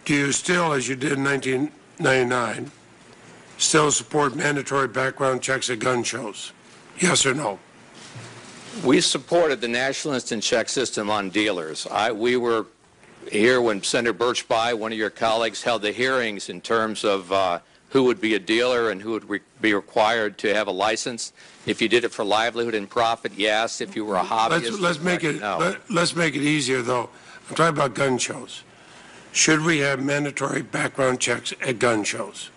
do you still, as you did in 1999, still support mandatory background checks at gun shows? Yes or no? We supported the National Instant Check system on dealers. We were here when Senator Birchby, one of your colleagues, held the hearings in terms of who would be a dealer and who would be required to have a license. If you did it for livelihood and profit, yes. If you were a hobbyist, let's make it easier, though. I'm talking about gun shows. Should we have mandatory background checks at gun shows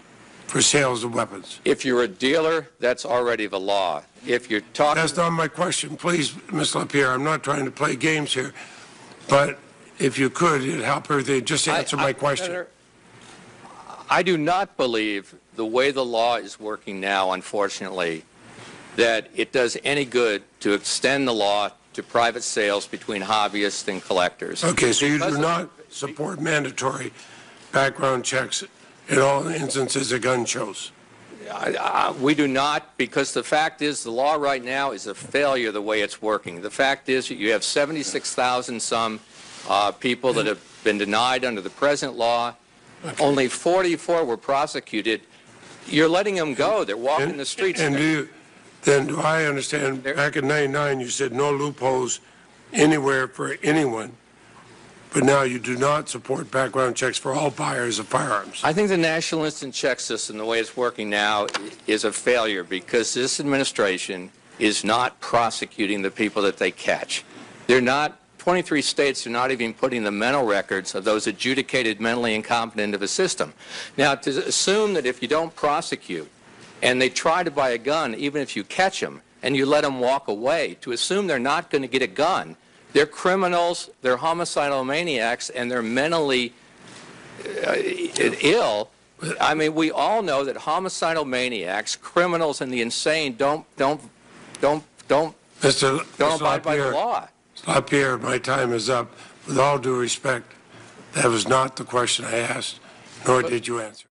for sales of weapons? If you're a dealer, that's already the law. If you're talking... That's not my question. Please, Ms. LaPierre, I'm not trying to play games here, but if you could, it'd help everything. Just answer my question. Senator, I do not believe the way the law is working now, unfortunately, that it does any good to extend the law to private sales between hobbyists and collectors. Okay, so you do not support mandatory background checks in all instances of gun shows? We do not, because the fact is the law right now is a failure the way it's working. The fact is that you have 76,000 some people that have been denied under the present law. Okay. Only 44 were prosecuted. You're letting them go. They're walking the streets. And do I understand, back in 99 you said no loopholes anywhere for anyone, but now you do not support background checks for all buyers of firearms? I think the National Instant Check system, the way it's working now, is a failure because this administration is not prosecuting the people that they catch. They're not, 23 states are not even putting the mental records of those adjudicated mentally incompetent into the system. Now, to assume that if you don't prosecute and they try to buy a gun, even if you catch them and you let them walk away, to assume they're not going to get a gun, they're criminals, they're homicidal maniacs, and they're mentally ill. I mean, we all know that homicidal maniacs, criminals, and the insane don't abide by the law. LaPierre, my time is up. With all due respect, that was not the question I asked, nor did you answer.